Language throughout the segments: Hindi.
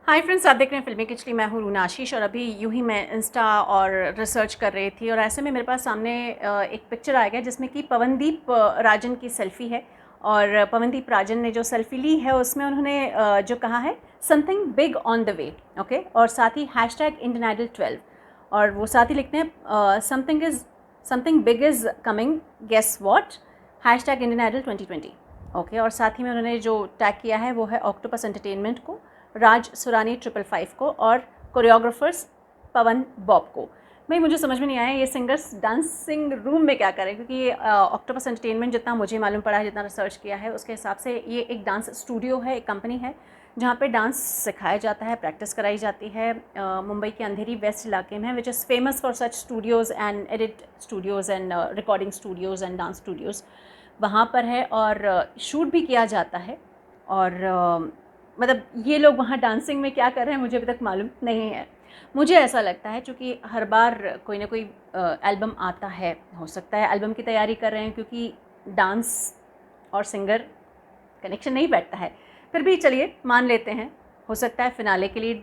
हाय फ्रेंड्स, आप देख रहे हैं फिल्मी खिचड़ी। मैं हूँ रूना आशीष और अभी यूं ही मैं इंस्टा और रिसर्च कर रही थी और ऐसे में मेरे पास सामने एक पिक्चर आ गया जिसमें कि पवनदीप राजन की सेल्फ़ी है। और पवनदीप राजन ने जो सेल्फ़ी ली है उसमें उन्होंने जो कहा है something big on the way, okay. और साथ ही #IndianIdol12 और वो साथ ही लिखते हैं something big is coming, guess what, #IndianIdol2020, okay. और साथ ही में उन्होंने जो टैग किया है वो है ऑक्टोपस एंटरटेनमेंट को, राज सुरानी 555 को और कोरियोग्राफर्स पवन बॉब को। भाई मुझे समझ में नहीं आया ये सिंगर्स डांसिंग रूम में क्या करें, क्योंकि ये ऑक्टोपस एंटरटेनमेंट जितना मुझे मालूम पड़ा है, जितना रिसर्च किया है उसके हिसाब से ये एक डांस स्टूडियो है, एक कंपनी है जहाँ पे डांस सिखाया जाता है, प्रैक्टिस कराई जाती है। मुंबई के अंधेरी वेस्ट इलाके में, which is famous for such Studios and edit Studios and recording Studios and dance Studios वहाँ पर है। और शूट भी किया जाता है। और मतलब ये लोग वहाँ डांसिंग में क्या कर रहे हैं मुझे अभी तक मालूम नहीं है। मुझे ऐसा लगता है क्योंकि हर बार कोई ना कोई एल्बम आता है, हो सकता है एल्बम की तैयारी कर रहे हैं, क्योंकि डांस और सिंगर कनेक्शन नहीं बैठता है। फिर भी चलिए मान लेते हैं, हो सकता है फिनाले के लिए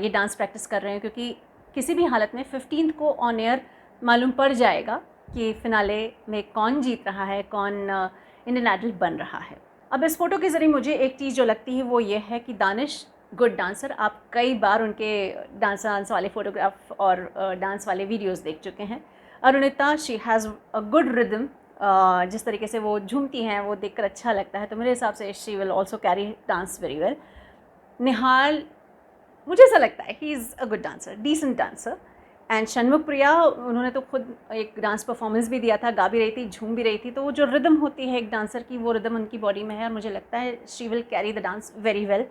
ये डांस प्रैक्टिस कर रहे हैं, क्योंकि किसी भी हालत में 15 को ऑन एयर मालूम पड़ जाएगा कि फिनाले में कौन जीत रहा है, कौन इंडियन आइडल बन रहा है। अब इस फोटो के ज़रिए मुझे एक चीज़ जो लगती है वो ये है कि दानिश गुड डांसर, आप कई बार उनके डांस वाले फ़ोटोग्राफ और डांस वाले वीडियोस देख चुके हैं। Arunita, she has a good rhythm, जिस तरीके से वो झूमती हैं वो देखकर अच्छा लगता है, तो मेरे हिसाब से she will also carry dance very well. Nihal, मुझे ऐसा लगता है he is a good dancer, decent dancer. And Shanmukha Priya, उन्होंने तो खुद एक डांस परफॉर्मेंस भी दिया था, गा भी रही थी, झूम भी रही थी, तो वो जो रिदम होती है एक डांसर की, वो रिदम उनकी बॉडी में है और मुझे लगता है she will carry the dance very well.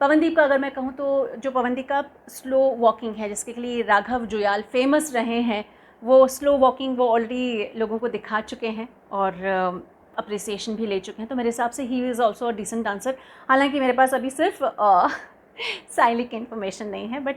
Pawandeep का अगर मैं कहूँ तो जो पवनदीप का स्लो वॉकिंग है, जिसके लिए राघव जुयाल फेमस रहे हैं, वो स्लो वॉकिंग वो ऑलरेडी लोगों को दिखा चुके हैं और अप्रिसिएशन भी ले चुके हैं, तो मेरे हिसाब से he is also a decent dancer. हालांकि मेरे पास अभी सिर्फ साइलिक इन्फॉर्मेशन नहीं है, बट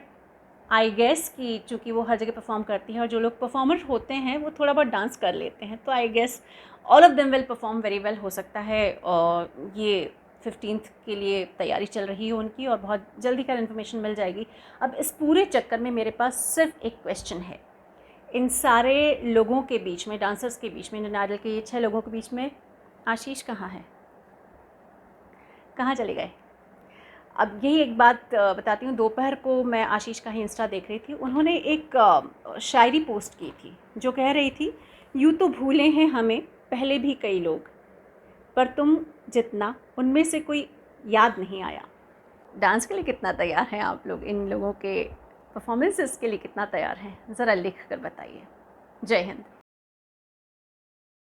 आई गेस कि चूँकि वो हर जगह परफॉर्म करती हैं और जो लोग परफॉर्मर होते हैं वो थोड़ा बहुत डांस कर लेते हैं, तो I guess all of them will perform very well. हो सकता है और ये 15th के लिए तैयारी चल रही है उनकी और बहुत जल्दी खैर इन्फॉर्मेशन मिल जाएगी। अब इस पूरे चक्कर में मेरे पास सिर्फ एक क्वेश्चन है, इन सारे लोगों के बीच में, डांसर्स के बीच में, इंडियन आइडल के ये 6 लोगों के बीच में आशीष कहाँ है, कहाँ चले गए? अब यही एक बात बताती हूँ। दोपहर को मैं आशीष का ही इंस्टा देख रही थी, उन्होंने एक शायरी पोस्ट की थी जो कह रही थी, यूँ तो भूले हैं हमें पहले भी कई लोग, पर तुम जितना उनमें से कोई याद नहीं आया। डांस के लिए कितना तैयार हैं आप लोग, इन लोगों के परफॉर्मेंसेस के लिए कितना तैयार हैं, ज़रा लिख कर बताइए। जय हिंद।